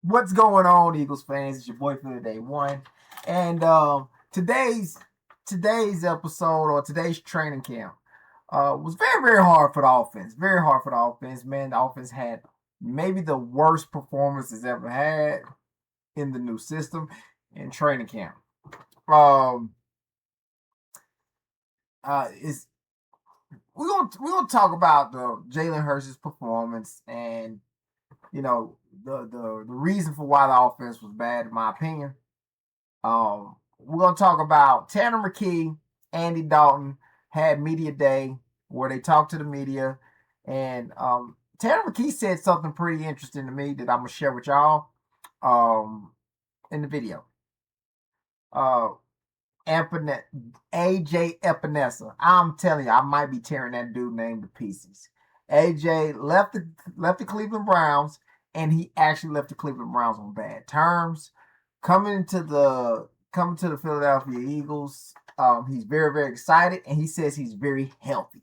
What's going on, Eagles fans? It's your boy for day one, and today's episode or today's training camp was very hard for the offense. Very hard for the offense, man. The offense had maybe the worst performance it's ever had in the new system in training camp. Um, is we're gonna talk about the Jalen Hurts' performance and the reason for why the offense was bad, in my opinion. We're gonna talk about Tanner McKee, Andy Dalton had media day where they talked to the media, and Tanner McKee said something pretty interesting to me that I'm gonna share with y'all in the video. Uh, AJ Epinesa. I'm telling you, I might be tearing that dude name to pieces. AJ left the Cleveland Browns, and he actually left the Cleveland Browns on bad terms. Coming to the Philadelphia Eagles, he's very excited, and he says he's very healthy,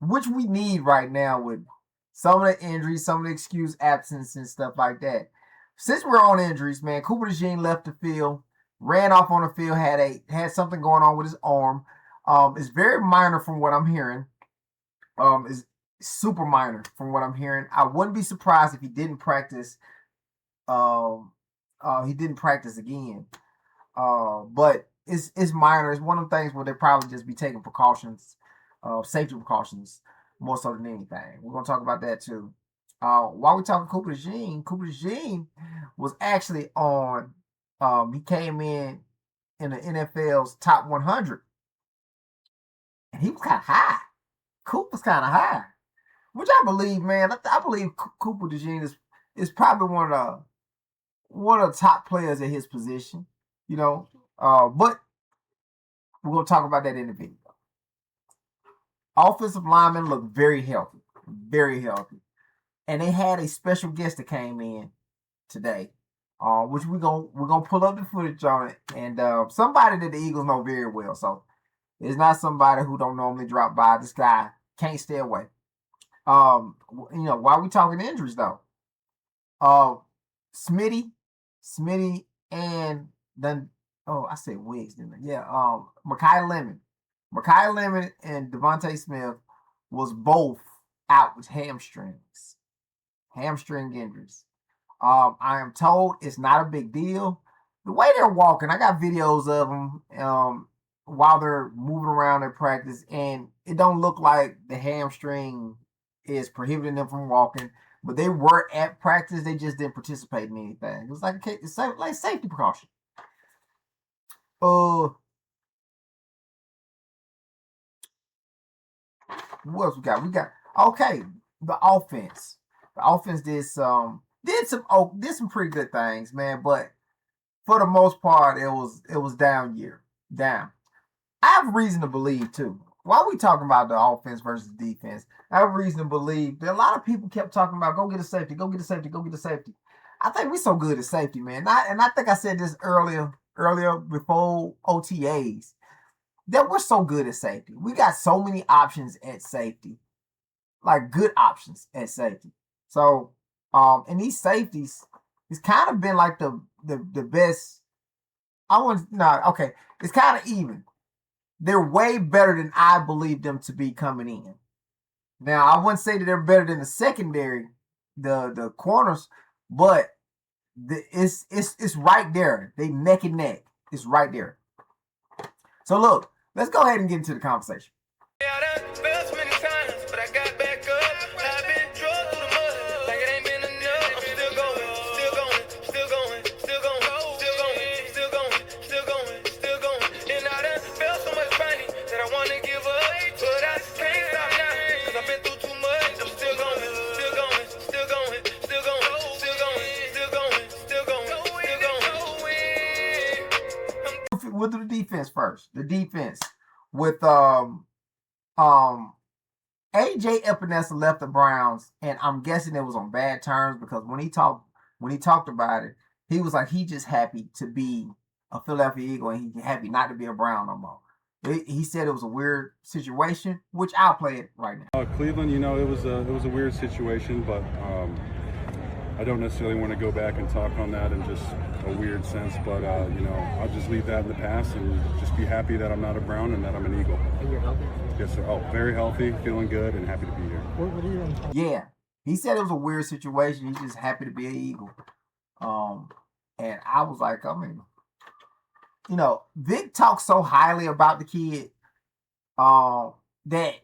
which we need right now with some of the injuries, some of the excused absence and stuff like that. Since we're on injuries, man, Cooper DeJean left the field, ran off on the field, had something going on with his arm. It's very minor from what I'm hearing. Is super minor from what I'm hearing. I wouldn't be surprised if he didn't practice. He didn't practice again. But it's minor. It's one of the things where they probably just be taking precautions, safety precautions, more so than anything. We're gonna talk about that too. While we're talking Cooper DeJean was actually on. He came in the NFL's top 100, and he was kind of high. Cooper's kind of high, which I believe, man. I believe Cooper DeJean is probably one of the top players at his position. But we're gonna talk about that in the video. Offensive linemen look very healthy, and they had a special guest that came in today, which we're gonna pull up the footage on it, and somebody that the Eagles know very well. So it's not somebody who don't normally drop by. This guy can't stay away. While we talking injuries though, Smitty, and then I said Wiggs, didn't I? Yeah. Mekhi Lemon and Devontae Smith was both out with hamstring injuries. I am told it's not a big deal. The way they're walking, I got videos of them while they're moving around in practice, and it don't look like the hamstring is prohibiting them from walking. But they were at practice; they just didn't participate in anything. It was like a safety precaution. What else we got? Okay, the offense. The offense did some pretty good things, man. But for the most part, it was down. I have reason to believe too. While we talking about the offense versus defense, I have reason to believe that a lot of people kept talking about go get a safety, go get a safety, go get a safety. I think we're so good at safety, man. I think I said this earlier before OTAs that we're so good at safety. We got so many options at safety, like good options at safety. So, and these safeties, it's kind of been like the best. It's kind of even. They're way better than I believe them to be coming in. Now, I wouldn't say that they're better than the secondary, the corners, but it's right there. They neck and neck. It's right there. So look, let's go ahead and get into the conversation. We'll do the defense first. The defense with AJ Epinesa left the Browns, and I'm guessing it was on bad terms because when he talked about it, he was like he just happy to be a Philadelphia Eagle and he happy not to be a Brown no more. He said it was a weird situation, which I'll play it right now. Cleveland, it was a weird situation, but I don't necessarily want to go back and talk on that in just a weird sense, but I'll just leave that in the past and just be happy that I'm not a Brown and that I'm an Eagle. And you're healthy? Yes, sir. Oh, very healthy, feeling good, and happy to be here. What are you Yeah, he said it was a weird situation. He's just happy to be an Eagle. And I was like, I mean, Vic talks so highly about the kid, that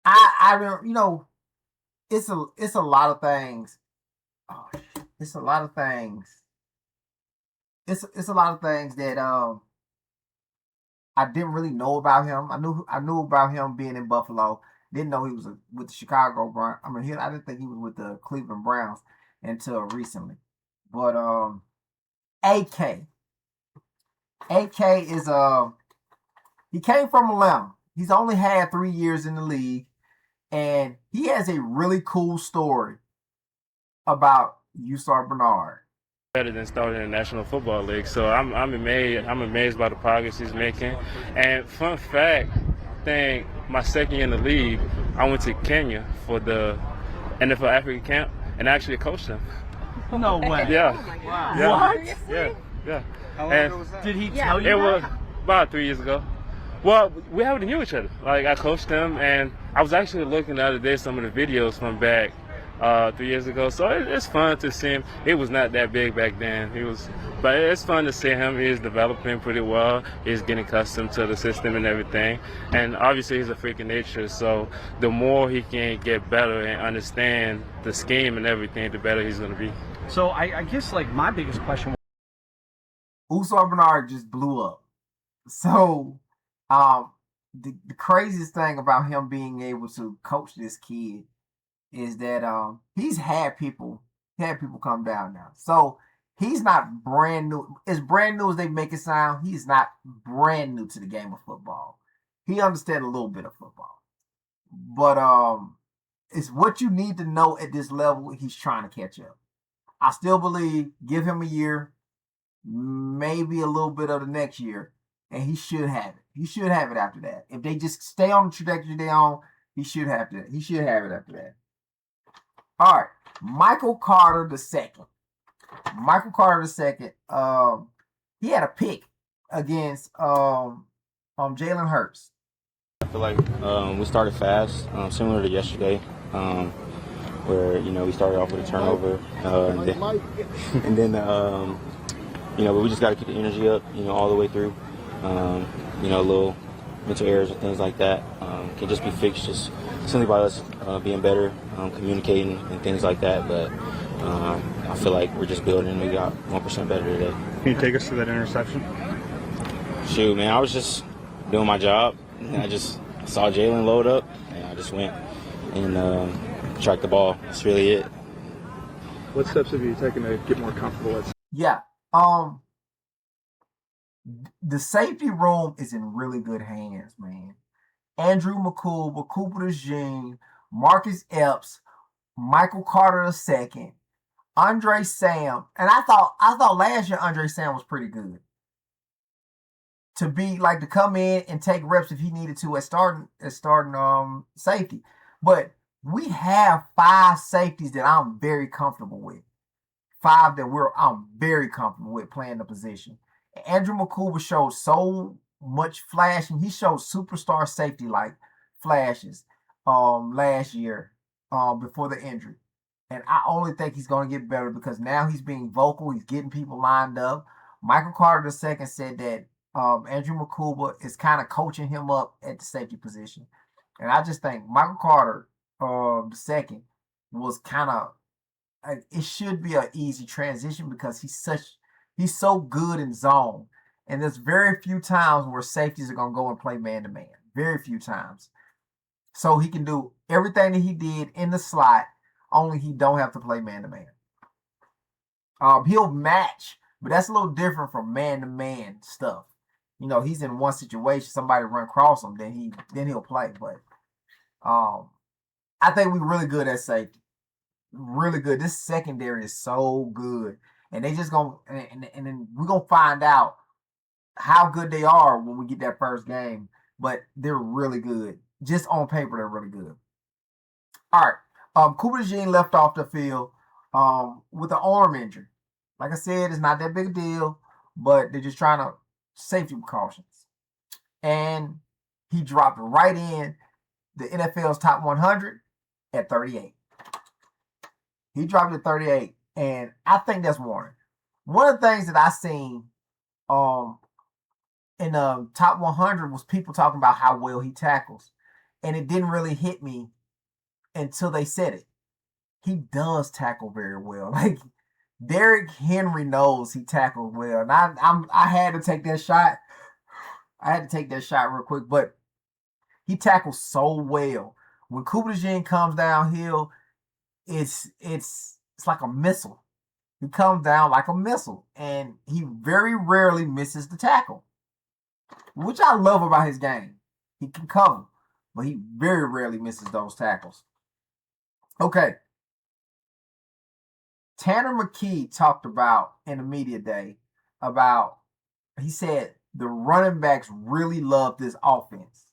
I don't, it's a lot of things. Oh, it's a lot of things. It's a lot of things that I didn't really know about him. I knew about him being in Buffalo. Didn't know he was with the Chicago Browns. I mean, I didn't think he was with the Cleveland Browns until recently. But AK is he came from Atlanta. He's only had 3 years in the league, and he has a really cool story about Yusar Bernard. Better than starting in the National Football League, so I'm amazed by the progress he's making. And fun fact, my second year in the league, I went to Kenya for the NFL Africa camp and actually coached him. No way. Yeah. Oh my God. Yeah. What? Yeah. How long ago was that? Did he tell you It that? was about 3 years ago. Well, we already knew each other. Like, I coached him, and I was actually looking the other day some of the videos from back 3 years ago. So it's fun to see him. It was not that big back then. But it's fun to see him. He's developing pretty well. He's getting accustomed to the system and everything. And obviously, he's a freak of nature. So the more he can get better and understand the scheme and everything, the better he's going to be. So I guess like my biggest question. Yusar Bernard just blew up. So, the craziest thing about him being able to coach this kid is that he's had people come down now. So he's not brand new. As brand new as they make it sound, he's not brand new to the game of football. He understands a little bit of football, but it's what you need to know at this level. He's trying to catch up. I still believe give him a year, maybe a little bit of the next year, and he should have it. He should have it after that. If they just stay on the trajectory they're on, he should have it after that. All right, Michael Carter II. Michael Carter II. He had a pick against Jalen Hurts. I feel like we started fast, similar to yesterday, where we started off with a turnover, and then but we just got to keep the energy up, all the way through. Little mental errors and things like that can just be fixed just simply by us being better, communicating and things like that. But I feel like we're just building. We got 1% better today. Can you take us through that interception? Shoot, man, I was just doing my job. And I just saw Jalen load up, and I just went and tracked the ball. That's really it. What steps have you taken to get more comfortable at? Yeah. The safety room is in really good hands, man. Andrew McCool, Cooper DeJean, Marcus Epps, Michael Carter II, Andre Sam, and I thought last year Andre Sam was pretty good. To come in and take reps if he needed to at starting safety. But we have 5 safeties that I'm very comfortable with. 5 that I'm very comfortable with playing the position. Andrew McCool showed so much flashing. He showed superstar safety like flashes last year before the injury. And I only think he's going to get better because now he's being vocal. He's getting people lined up. Michael Carter II said that Andrew McCool is kind of coaching him up at the safety position. And I just think Michael Carter II was kind of, it should be an easy transition because he's so good in zone. And there's very few times where safeties are going to go and play man-to-man. Very few times. So he can do everything that he did in the slot, only he don't have to play man-to-man. He'll match, but that's a little different from man-to-man stuff. He's in one situation, somebody run across him, then he'll play. But I think we're really good at safety. Really good. This secondary is so good. And they just gonna and then we're gonna find out how good they are when we get that first game. But they're really good. Just on paper, they're really good. All right. Cooper DeJean left off the field with an arm injury. Like I said, it's not that big a deal, but they're just trying to safety precautions. And he dropped right in the NFL's top 100 at 38. He dropped at 38, and I think that's warranted. One of the things that I seen in the top 100 was people talking about how well he tackles, and it didn't really hit me until they said it. He does tackle very well. Like Derrick Henry knows he tackles well, and I had to take that shot. I had to take that shot real quick, but he tackles so well. When Cooper DeJean comes downhill, it's like a missile. He comes down like a missile, and he very rarely misses the tackle, which I love about his game. He can cover, but he very rarely misses those tackles. Okay. Tanner McKee talked about in the media day about, he said the running backs really love this offense.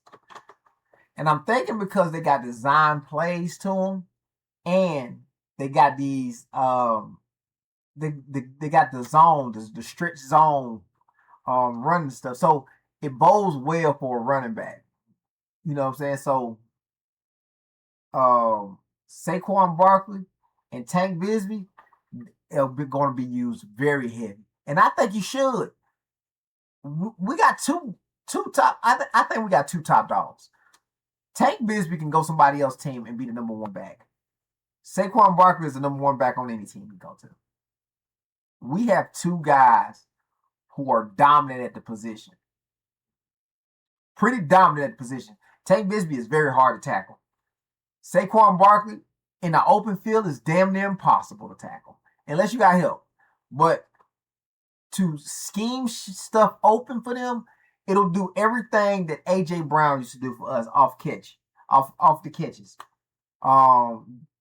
And I'm thinking because they got design plays to them, and they got these they got the zone, the stretch zone running stuff. So it bodes well for a running back. You know what I'm saying? So Saquon Barkley and Tank Bigsby are going to be used very heavy, and I think he should. We got two top. I think we got two top dogs. Tank Bigsby can go somebody else's team and be the number one back. Saquon Barkley is the number one back on any team we go to. We have two guys who are dominant at the position. Pretty dominant at the position. Tank Bigsby is very hard to tackle. Saquon Barkley in the open field is damn near impossible to tackle, unless you got help. But to scheme stuff open for them, it'll do everything that A.J. Brown used to do for us off the catches.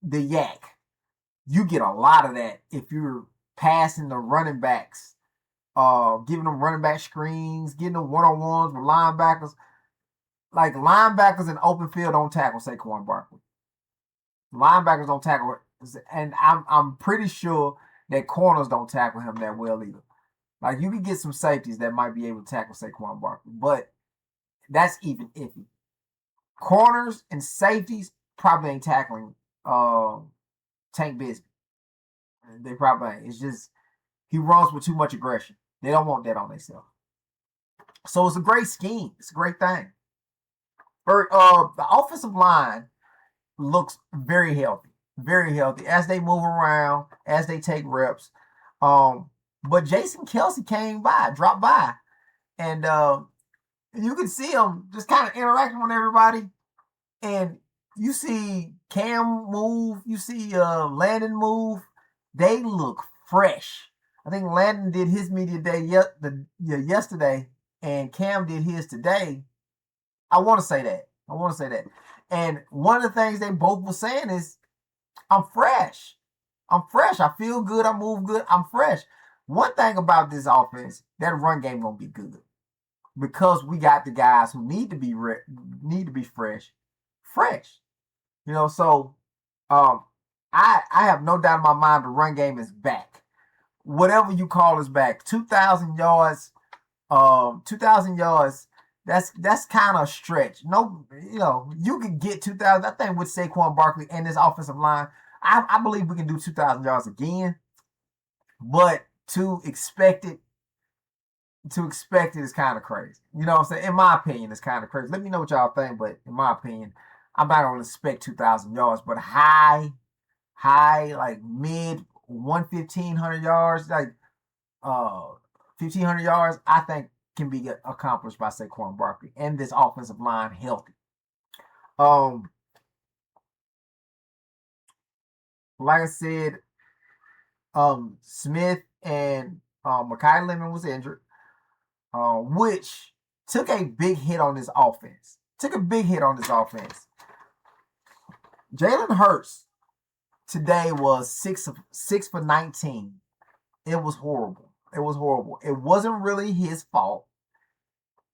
The yak. You get a lot of that if you're passing the running backs, giving them running back screens, getting them one-on-ones with linebackers. Like linebackers in open field don't tackle Saquon Barkley. Linebackers don't tackle, and I'm pretty sure that corners don't tackle him that well either. Like you can get some safeties that might be able to tackle Saquon Barkley, but that's even iffy. Corners and safeties probably ain't tackling Tank Bigsby. They probably ain't. It's just he runs with too much aggression. They don't want that on themselves. So it's a great scheme. It's a great thing. The offensive line looks very healthy. Very healthy as they move around, as they take reps. But Jason Kelce dropped by, and you can see him just kind of interacting with everybody. And you see Cam move, you see Landon move. They look fresh. I think Landon did his media day yesterday, and Cam did his today. I want to say that. And one of the things they both were saying is, I'm fresh. I feel good. I move good. I'm fresh. One thing about this offense, that run game gonna be good because we got the guys who need to be fresh. You know, so I have no doubt in my mind the run game is back. Whatever you call is back. 2,000 yards. 2,000 yards. That's kind of a stretch. No, you know, you can get 2,000. I think with Saquon Barkley and this offensive line, I believe we can do 2,000 yards again. But to expect it is kind of crazy. You know what I'm saying? In my opinion, it's kind of crazy. Let me know what y'all think, but in my opinion, I'm not going to expect 2,000 yards, but high, like mid 1,500 yards, like 1,500 yards, I think can be accomplished by Saquon Barkley and this offensive line healthy. Like I said, Smith and Mekhi Lemon was injured, which took a big hit on this offense. Jalen Hurts today was 6 for 19. It was horrible. It wasn't really his fault.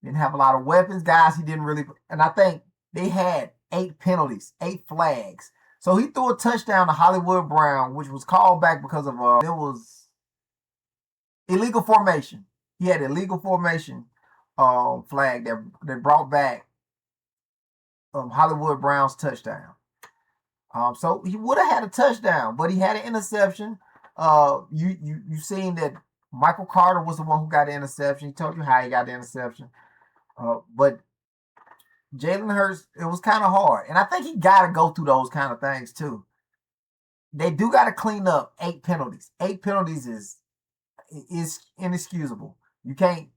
Didn't have a lot of weapons, guys. He didn't really, and I think they had 8 penalties, 8 flags. So he threw a touchdown to Hollywood Brown, which was called back because of it was illegal formation. He had illegal formation flag that brought back Hollywood Brown's touchdown. So he would have had a touchdown, but he had an interception. You seen that Michael Carter was the one who got the interception. He told you how he got the interception. But Jalen Hurts, it was kind of hard, and I think he got to go through those kind of things too. They do got to clean up 8 penalties. 8 penalties is inexcusable. You can't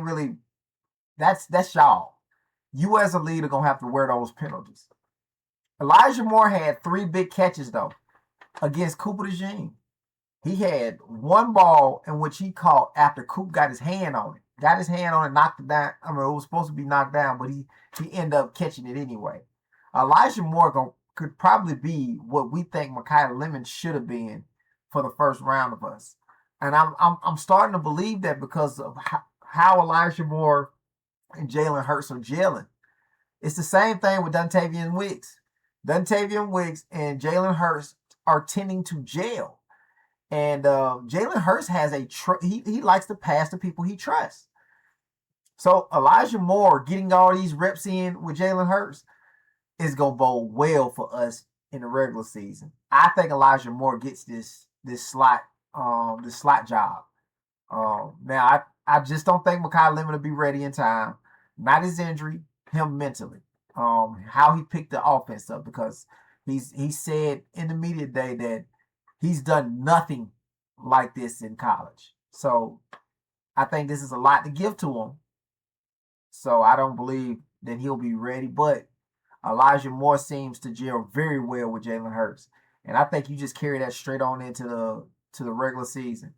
really. That's y'all. You as a leader gonna have to wear those penalties. Elijah Moore had 3 big catches though against Cooper DeJean. He had one ball in which he caught after Coop got his hand on it. Got his hand on it, knocked it down. I mean, it was supposed to be knocked down, but he ended up catching it anyway. Elijah Moore could probably be what we think Micaiah Lemon should have been for the first round of us. And I'm starting to believe that because of how Elijah Moore and Jalen Hurts are gelling. It's the same thing with Dontavian Wicks. Dontavian Wicks and Jalen Hurts are tending to gel. And Jalen Hurts has he likes to pass to people he trusts. So Elijah Moore getting all these reps in with Jalen Hurts is gonna bode well for us in the regular season. I think Elijah Moore gets this slot job. Now I just don't think Micaiah Lemon will be ready in time. Not his injury, him mentally. How he picked the offense up, because he said in the media day that he's done nothing like this in college. So I think this is a lot to give to him. So I don't believe that he'll be ready. But Elijah Moore seems to gel very well with Jalen Hurts. And I think you just carry that straight on into the regular season.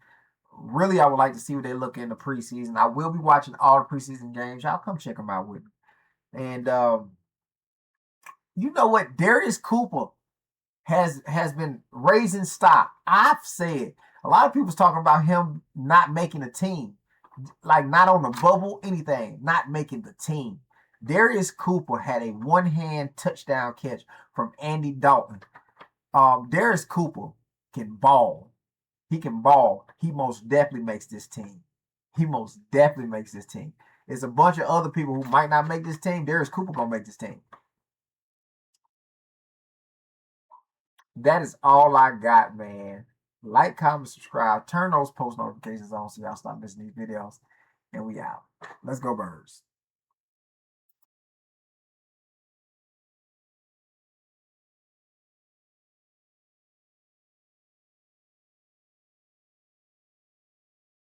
Really, I would like to see what they look in the preseason. I will be watching all the preseason games. Y'all come check them out with me. And you know what? Darius Cooper has been raising stock. I've said a lot of people's talking about him not making a team, like not on the bubble, anything, not making the team. Darius Cooper had a one-hand touchdown catch from Andy Dalton. Darius Cooper can ball. He can ball. He most definitely makes this team. He most definitely makes this team. There's a bunch of other people who might not make this team. Darius Cooper gonna make this team. That is all I got, man. Like, comment, subscribe, turn those post notifications on so y'all stop missing these videos. And we out. Let's go, Birds.